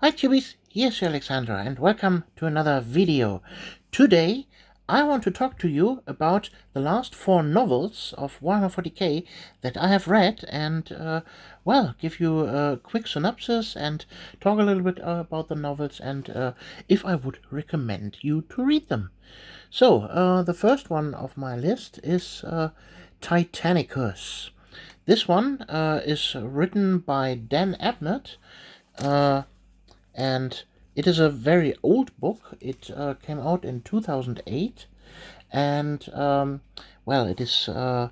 Hi Cubies, here's your Alexandra and welcome to another video. Today I want to talk to you about the last 4 novels of Warhammer 40k that I have read and, give you a quick synopsis and talk a little bit about the novels and if I would recommend you to read them. So, the first one of my list is Titanicus. This one is written by Dan Abnett, and it is a very old book. It came out in 2008, and it is a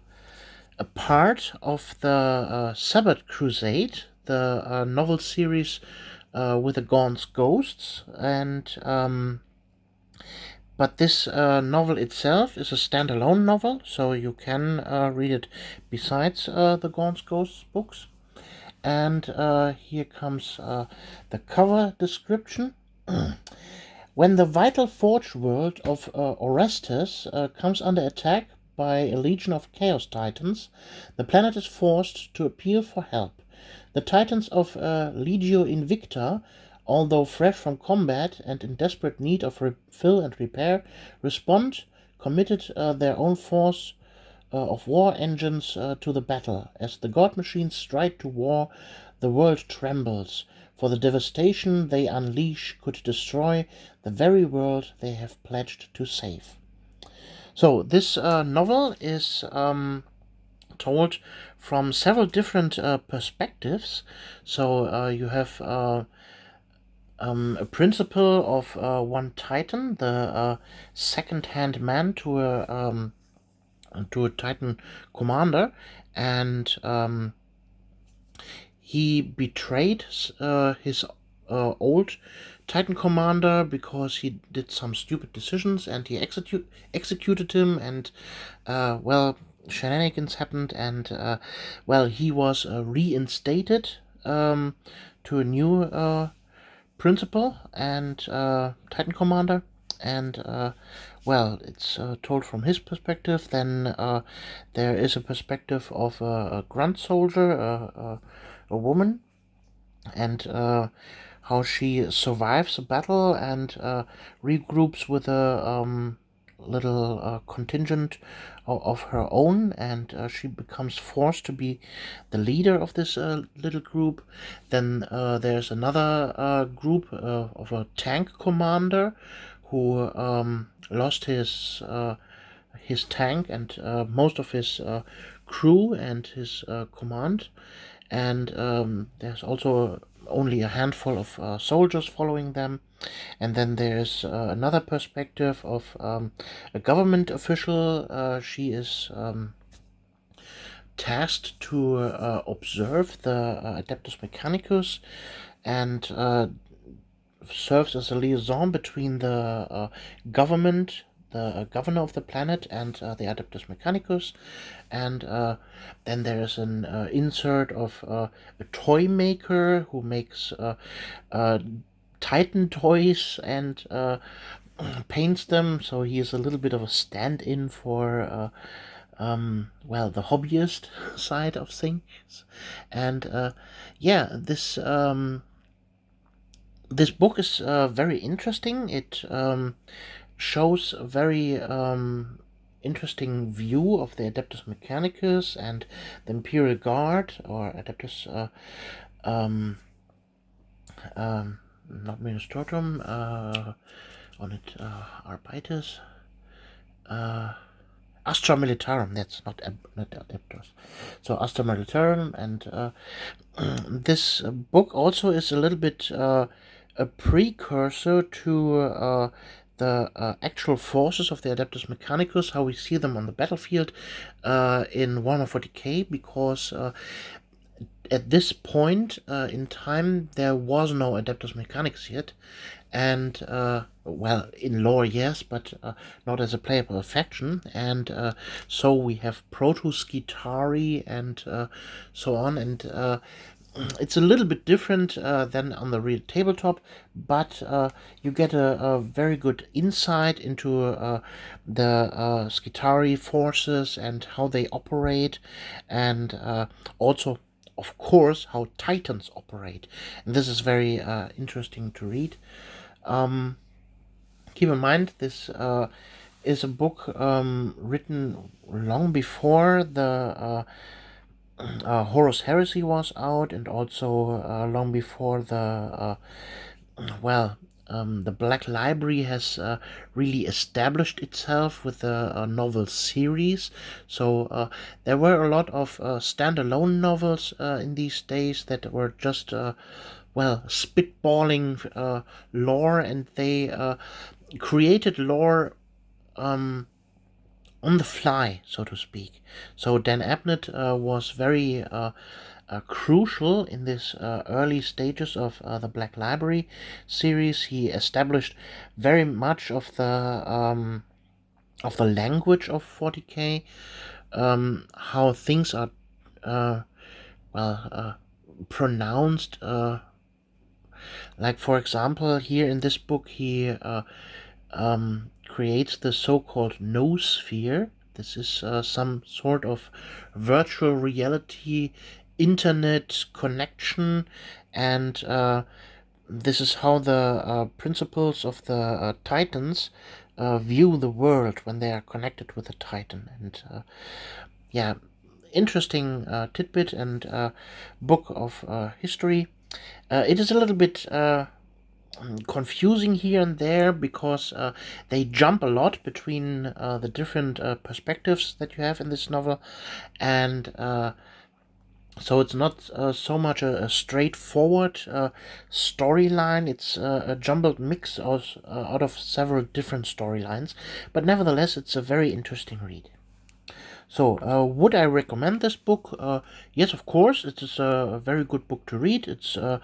part of the Sabbath Crusade, the novel series with the Gaunt's Ghosts, and but this novel itself is a standalone novel, so you can read it besides the Gaunt's Ghosts books. And here comes the cover description. When the vital forge world of Orestes comes under attack by a legion of Chaos Titans, the planet is forced to appeal for help. The Titans of Legio Invicta, although fresh from combat and in desperate need of refill and repair, respond, committed their own force of war engines to the battle. As the god machines stride to war, the world trembles, for the devastation they unleash could destroy the very world they have pledged to save. So this novel is told from several different perspectives. So you have a principle of one Titan, the second-hand man to a Titan commander, and he betrayed his old Titan commander because he did some stupid decisions, and he executed him, and shenanigans happened, and he was reinstated to a new principal and Titan commander, and it's told from his perspective. Then there is a perspective of a grunt soldier, a woman, and how she survives a battle and regroups with a little contingent of her own, and she becomes forced to be the leader of this little group. Then there's another group of a tank commander who lost his tank and most of his crew and his command, and there's also only a handful of soldiers following them. And then there's another perspective of a government official. She is tasked to observe the Adeptus Mechanicus and serves as a liaison between the government, the governor of the planet, and the Adeptus Mechanicus. And then there is an insert of a toy maker who makes Titan toys and paints them, so he is a little bit of a stand-in for the hobbyist side of things. And this book is very interesting. It shows a very interesting view of the Adeptus Mechanicus and the Imperial Guard, or Adeptus not Ministratum, on it Arbites, Astra Militarum. That's not Adeptus. So Astra Militarum, and this book also is a little bit a precursor to the actual forces of the Adeptus Mechanicus, how we see them on the battlefield in Warhammer 40k, because at this point in time there was no Adeptus Mechanicus yet, and in lore yes, but not as a playable faction, and so we have Proto-Skitarii and so on, and it's a little bit different than on the real tabletop, but you get a very good insight into the Skitarii forces and how they operate, and also of course, how Titans operate. And this is very interesting to read. Keep in mind, this is a book written long before the Horus Heresy was out, and also long before the Black Library has really established itself with the novel series. So there were a lot of standalone novels in these days that were just spitballing lore, and they created lore on the fly, so to speak. So Dan Abnett was very crucial in this early stages of the Black Library series. He established very much of the language of 40k, how things are pronounced. Like, for example, here in this book, he creates the so-called noosphere. This is some sort of virtual reality internet connection, and this is how the principles of the Titans view the world when they are connected with a Titan. And interesting tidbit and book of history. It is a little bit confusing here and there because they jump a lot between the different perspectives that you have in this novel, and so it's not so much a straightforward storyline. It's a jumbled mix out of several different storylines, but nevertheless it's a very interesting read. So, would I recommend this book? Yes, of course. It is a very good book to read. It's a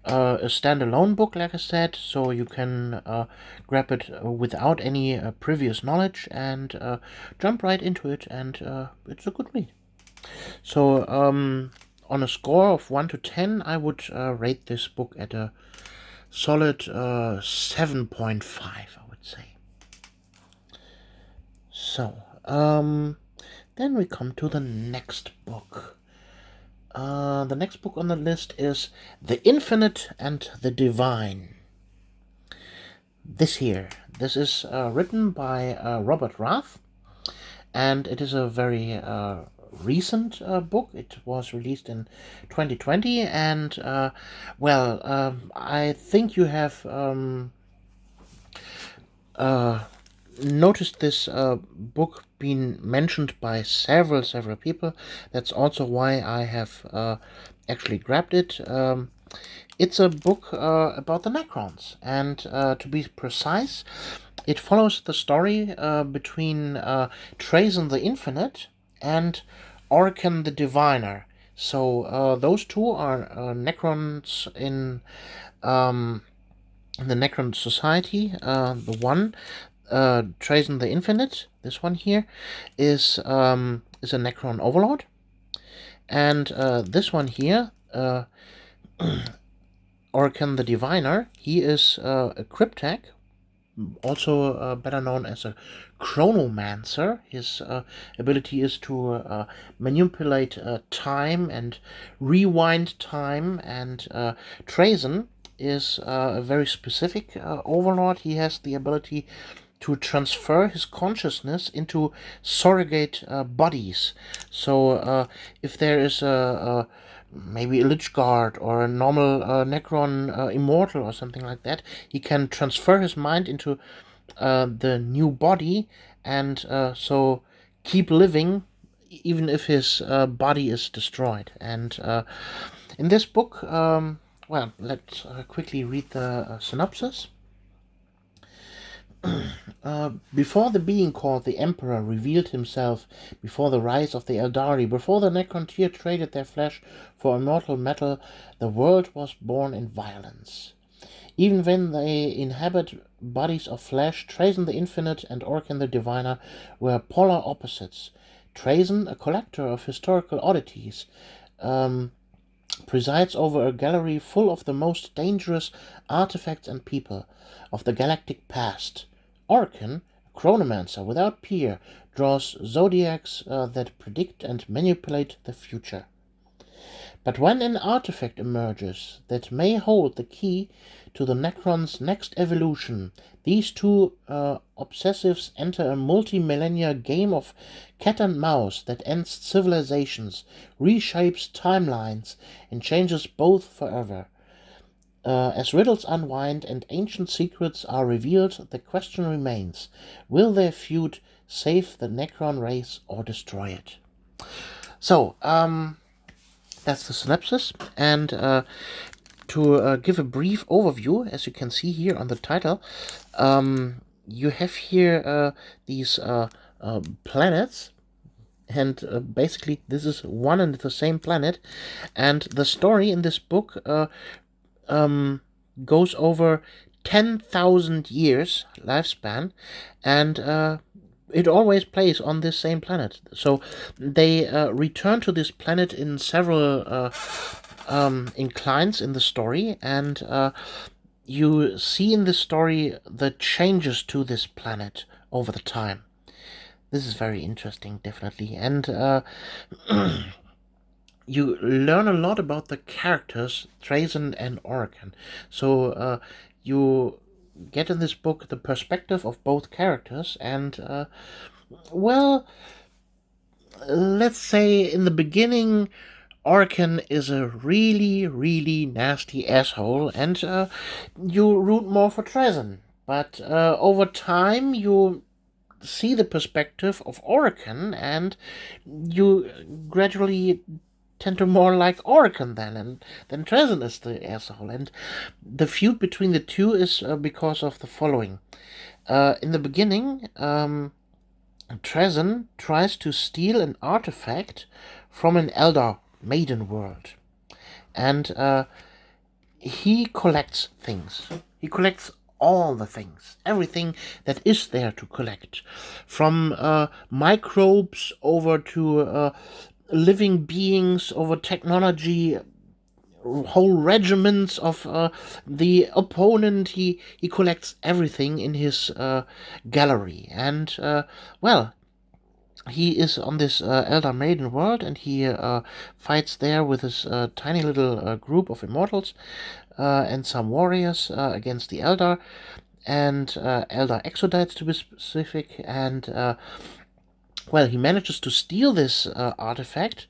standalone book, like I said, so you can grab it without any previous knowledge and jump right into it, and it's a good read. So, on a score of 1 to 10, I would rate this book at a solid 7.5, I would say. So, then we come to the next book. The next book on the list is The Infinite and the Divine. This is written by Robert Rath, and it is a very recent book. It was released in 2020, and I think you have noticed this book being mentioned by several people. That's also why I have actually grabbed it. It's a book about the Necrons, and to be precise, it follows the story between Trazen the Infinite and Orkan the Diviner. So those two are Necrons in the Necron Society. The one, Trazen the Infinite, this one here, is a Necron Overlord, and this one here, Orkan the Diviner, he is a Cryptech, also better known as a Chronomancer. His ability is to manipulate time and rewind time, and Trazen is a very specific overlord. He has the ability to transfer his consciousness into surrogate bodies. So if there is maybe a Lich Guard or a normal Necron Immortal or something like that, he can transfer his mind into the new body, and so keep living even if his body is destroyed. And in this book, let's quickly read the synopsis. Before the being called the Emperor revealed himself, before the rise of the Eldari, before the Necrontyr traded their flesh for immortal metal, the world was born in violence. Even when they inhabit bodies of flesh, Trazen the Infinite and Orkan the Diviner were polar opposites. Trazen, a collector of historical oddities, presides over a gallery full of the most dangerous artifacts and people of the galactic past. Orkan, a chronomancer without peer, draws zodiacs that predict and manipulate the future. But when an artifact emerges that may hold the key to the Necron's next evolution, these two obsessives enter a multi-millennia game of cat and mouse that ends civilizations, reshapes timelines, and changes both forever. As riddles unwind and ancient secrets are revealed, the question remains, will their feud save the Necron race or destroy it? So, that's the synopsis, and to give a brief overview, as you can see here on the title, you have here these planets, and basically this is one and the same planet, and the story in this book goes over 10,000 years lifespan, and it always plays on this same planet. So they return to this planet in several inclines in the story, and you see in this story the changes to this planet over the time. This is very interesting, definitely, and you learn a lot about the characters, Trazen and Orokin. So you get in this book the perspective of both characters, and well, let's say in the beginning, Orokin is a really, really nasty asshole, and you root more for Trazen. But over time, you see the perspective of Orokin, and you gradually tend to more like Orokin then Trazen is the asshole. And the feud between the two is because of the following. In the beginning, Trazen tries to steal an artifact from an elder maiden world, and he collects things. He collects all the things, everything that is there to collect, from microbes over to living beings, over technology, whole regiments of the opponent. He collects everything in his gallery, and well, he is on this Elder Maiden world, and he fights there with his tiny little group of immortals and some warriors against the Elder, and Elder Exodites to be specific, and well, he manages to steal this artifact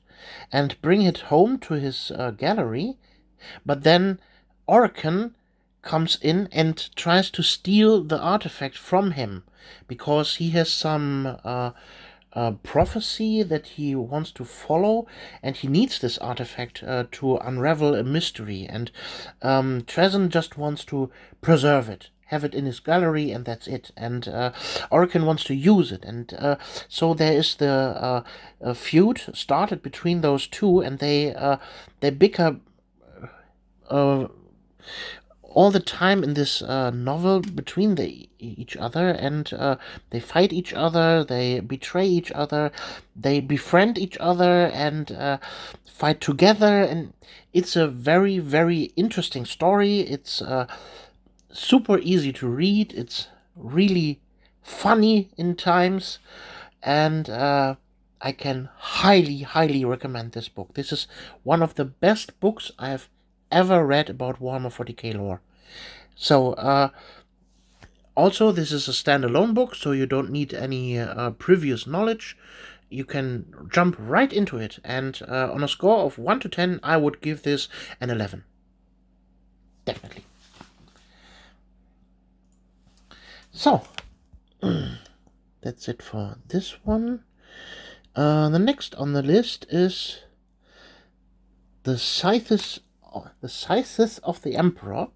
and bring it home to his gallery, but then Orokin comes in and tries to steal the artifact from him, because he has some prophecy that he wants to follow, and he needs this artifact to unravel a mystery, and Trazen just wants to preserve it, have it in his gallery, and that's it. And Orokin wants to use it, and so there is the feud started between those two, and they bicker all the time in this novel between each other, and they fight each other, they betray each other, they befriend each other, and fight together, and it's a very, very interesting story. It's super easy to read, it's really funny in times, and I can highly, highly recommend this book. This is one of the best books I've ever read about Warhammer 40k lore. So, also, this is a standalone book, so you don't need any previous knowledge. You can jump right into it, and on a score of 1 to 10, I would give this an 11. Definitely. So, that's it for this one. The next on the list is The Scythes of the Emperor.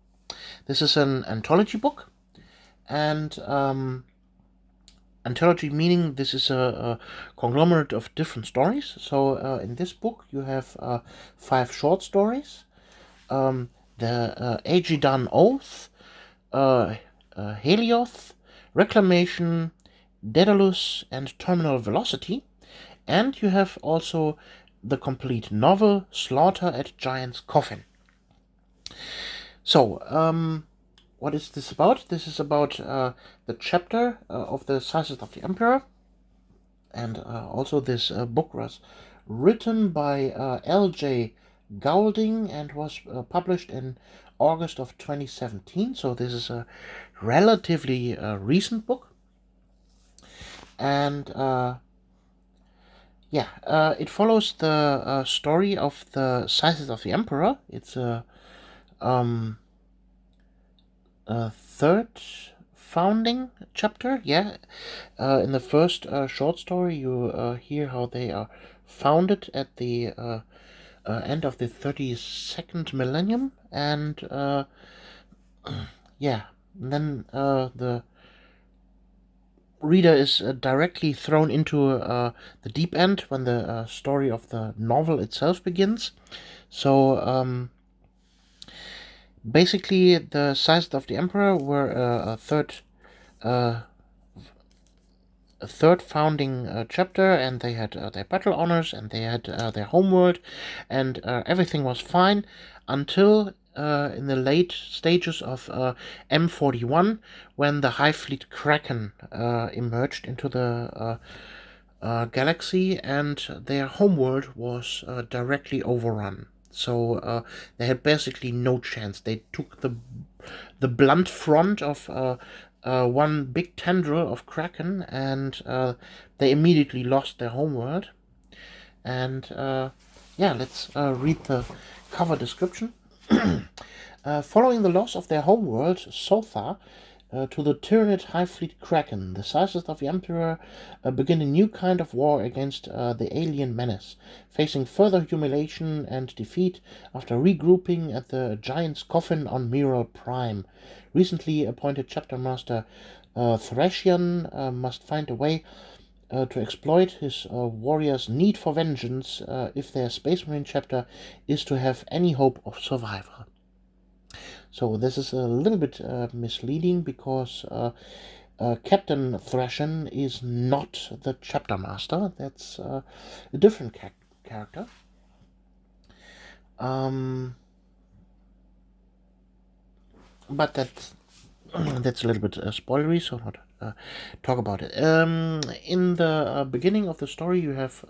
This is an anthology book, and anthology meaning this is a conglomerate of different stories. So in this book you have 5 short stories. The Aegidan Oath, Helioth, Reclamation, Daedalus, and Terminal Velocity. And you have also the complete novel, Slaughter at Giant's Coffin. So, what is this about? This is about the chapter of the Scythes of the Emperor. And also this book was written by L.J. Goulding and was published in August of 2017. So this is a relatively recent book. And it follows the story of the Scythes of the Emperor. It's a third founding chapter. In the first short story, you hear how they are founded at the end of the 32nd millennium, and then the reader is directly thrown into the deep end when the story of the novel itself begins. So basically, the Scythes of the Emperor were a third founding chapter, and they had their battle honors, and they had their homeworld, and everything was fine until in the late stages of M41, when the High Fleet Kraken emerged into the galaxy, and their homeworld was directly overrun. So they had basically no chance. They took the blunt front of one big tendril of Kraken, and they immediately lost their homeworld. And let's read the cover description. Following the loss of their homeworld, Sotha, to the Tyranid High Fleet Kraken, the Scythes of the Emperor begin a new kind of war against the alien menace, facing further humiliation and defeat after regrouping at the Giant's Coffin on Miral Prime. Recently appointed Chapter Master Thracian must find a way to exploit his warriors' need for vengeance if their Space Marine chapter is to have any hope of survival. So this is a little bit misleading, because Captain Thracian is not the chapter master. That's a different character. But that's a little bit spoilery, so not talk about it. In the beginning of the story, you have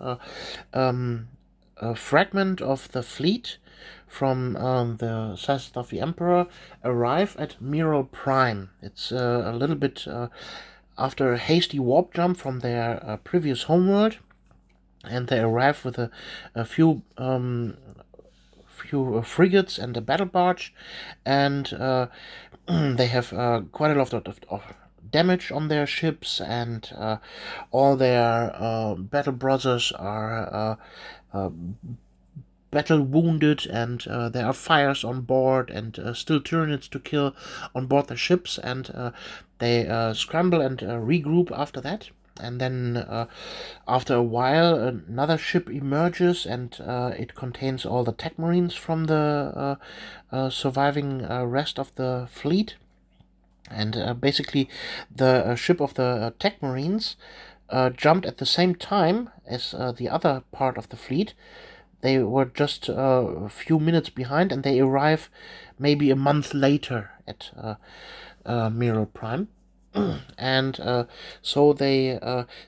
a fragment of the fleet from the Scythes of the Emperor arrive at Miral Prime. It's a little bit after a hasty warp jump from their previous homeworld, and they arrive with a few frigates and a battle barge, and they have quite a lot of damage on their ships, and all their battle brothers are battle wounded, and there are fires on board, and still Tyranids to kill on board the ships, and they scramble and regroup after that. And then after a while, another ship emerges, and it contains all the tech marines from the surviving rest of the fleet. And basically, the ship of the tech marines jumped at the same time as the other part of the fleet. They were just a few minutes behind, and they arrive maybe a month later at Miral Prime. And so they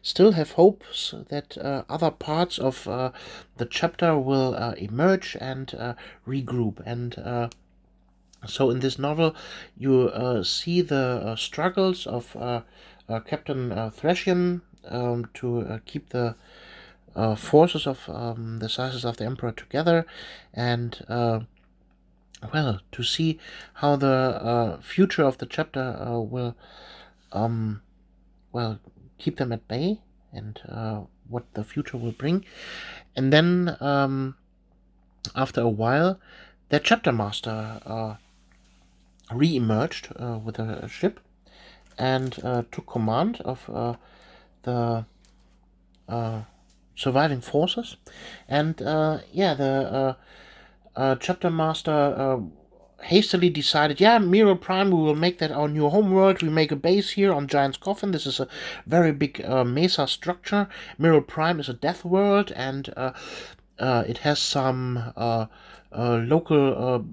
still have hopes that other parts of the chapter will emerge and regroup. And so in this novel, you see the struggles of Captain Thracian to keep the forces of the Scythes of the Emperor together, and to see how the future of the chapter will keep them at bay, and what the future will bring. And then after a while, their chapter master re-emerged with a ship, and took command of the surviving forces. And the chapter master hastily decided, Miral Prime, we will make that our new homeworld. We make a base here on Giant's Coffin. This is a very big mesa structure. Miral Prime is a death world, and it has some local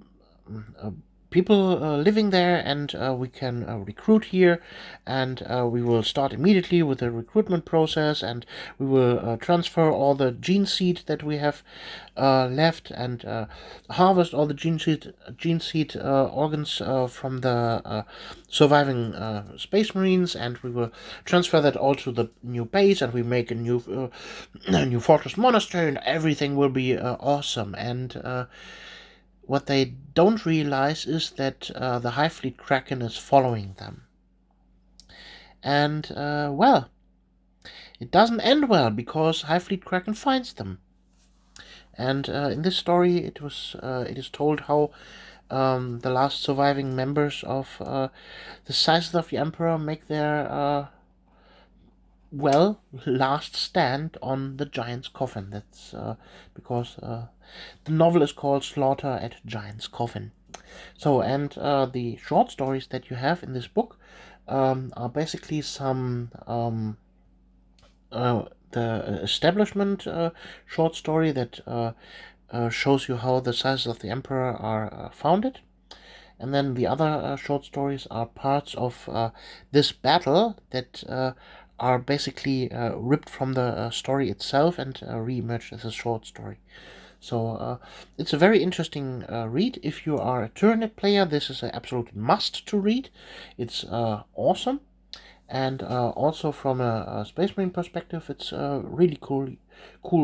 people living there, and we can recruit here, and we will start immediately with the recruitment process, and we will transfer all the gene seed that we have left, and harvest all the gene seed organs from the surviving space marines, and we will transfer that all to the new base, and we make a new new fortress monastery, and everything will be awesome. And what they don't realize is that the High Fleet Kraken is following them. And, well, it doesn't end well, because High Fleet Kraken finds them. And in this story, it is told how the last surviving members of the Scythes of the Emperor make their last stand on the giant's coffin. That's because the novel is called Slaughter at Giant's Coffin. So, and the short stories that you have in this book are basically some the establishment short story that shows you how the Scythes of the Emperor are founded. And then the other short stories are parts of this battle that are basically ripped from the story itself and re-emerged as a short story. So it's a very interesting read. If you are a Tyranid player, this is an absolute must to read. It's awesome. And also from a Space Marine perspective, it's really cool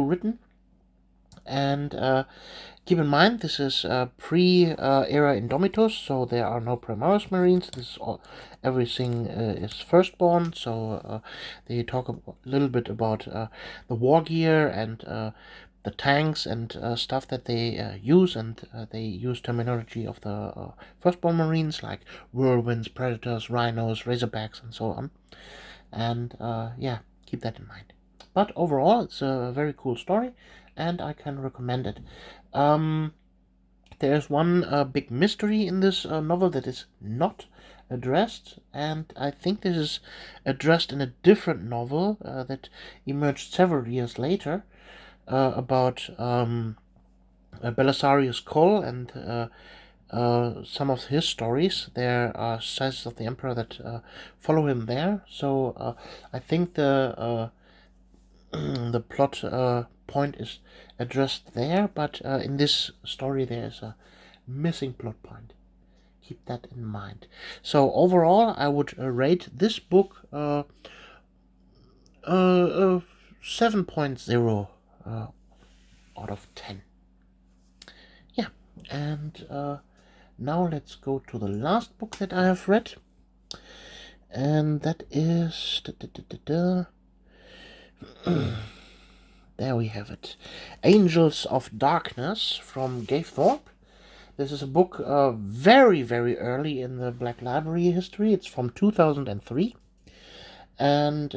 written. And keep in mind, this is pre-era Indomitus, so there are no Primaris Marines. Everything is firstborn, so they talk a little bit about the war gear and the tanks and stuff that they use, and they use terminology of the firstborn Marines, like whirlwinds, predators, rhinos, razorbacks, and so on. And yeah, keep that in mind. But overall, it's a very cool story, and I can recommend it. There's one big mystery in this novel that is not addressed, and I think this is addressed in a different novel that emerged several years later about Belisarius Cole and some of his stories. There are Scythes of the Emperor that follow him there, so I think the the plot point is addressed there, but in this story there is a missing plot point. Keep that in mind. So overall, I would rate this book 7.0 out of 10. Yeah, and now let's go to the last book that I have read, and that is there we have it, Angels of Darkness from Gabe Thorpe. This is a book very, very early in the Black Library history. It's from 2003. And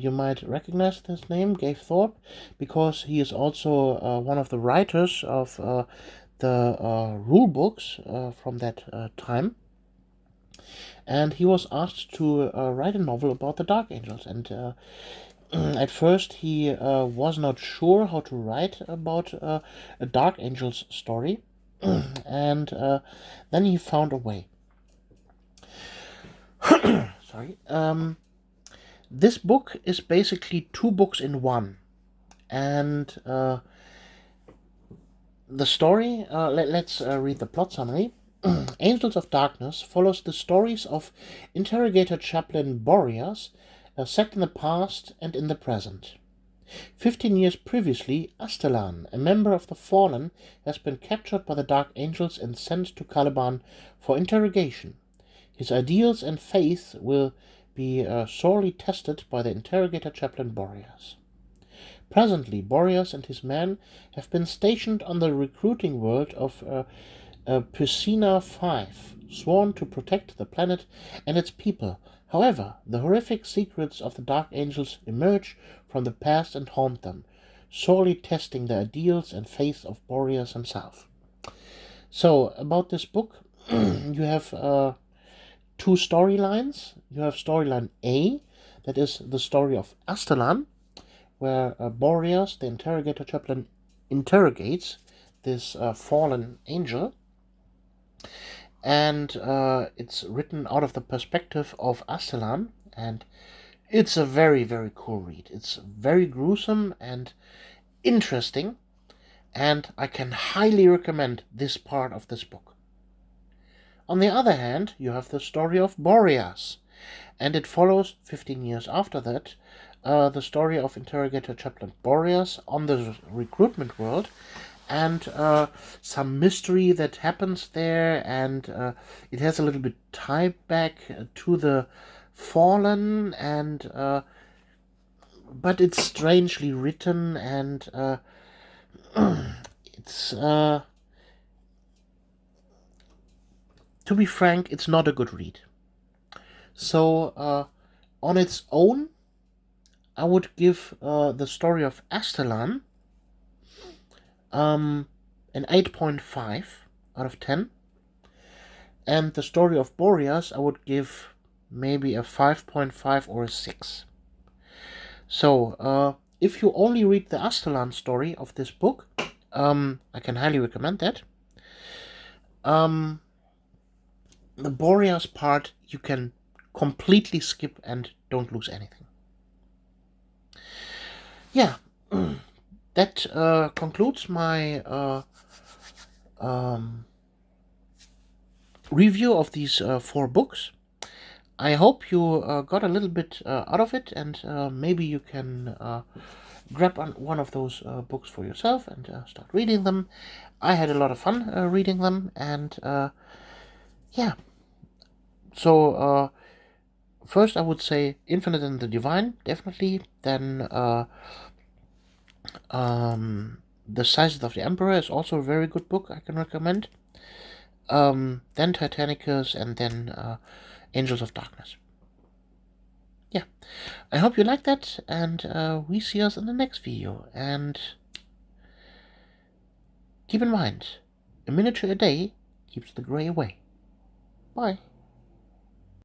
you might recognize this name, Gabe Thorpe, because he is also one of the writers of the rule books from that time. And he was asked to write a novel about the Dark Angels. And at first he was not sure how to write about a Dark Angels story. And then he found a way. Sorry. This book is basically two books in one. And the story, let's read the plot summary. Angels of Darkness follows the stories of interrogator chaplain Boreas, set in the past and in the present. 15 years previously, Astelan, a member of the Fallen, has been captured by the Dark Angels and sent to Caliban for interrogation. His ideals and faith will be sorely tested by the interrogator chaplain Boreas. Presently, Boreas and his men have been stationed on the recruiting world of Piscina 5, sworn to protect the planet and its people. However, the horrific secrets of the Dark Angels emerge from the past and haunt them, sorely testing the ideals and faith of Boreas himself. So, about this book, you have two storylines. You have storyline A, that is the story of Astelan, where Boreas, the interrogator chaplain, interrogates this fallen angel. and it's written out of the perspective of Astelan, and it's a very, very cool read. It's very gruesome and interesting, and I can highly recommend this part of this book. On the other hand, you have the story of Boreas, and it follows 15 years after that the story of interrogator Chaplain Boreas on the recruitment world, and some mystery that happens there, and it has a little bit tie back to the Fallen, and but it's strangely written, and it's to be frank, it's not a good read. So on its own, I would give the story of Astelan an 8.5 out of 10. And the story of Boreas, I would give maybe a 5.5 or a 6. So if you only read the Astelan story of this book, I can highly recommend that. The Boreas part you can completely skip and don't lose anything. Yeah, that concludes my review of these 4 books. I hope you got a little bit out of it, and maybe you can grab one of those books for yourself and start reading them. I had a lot of fun reading them, and yeah. So first I would say Infinite and the Divine, definitely. Then The Sizes of the Emperor is also a very good book I can recommend. Then Titanicus, and then Angels of Darkness. Yeah, I hope you like that, and we see us in the next video. And keep in mind, a miniature a day keeps the grey away. Bye.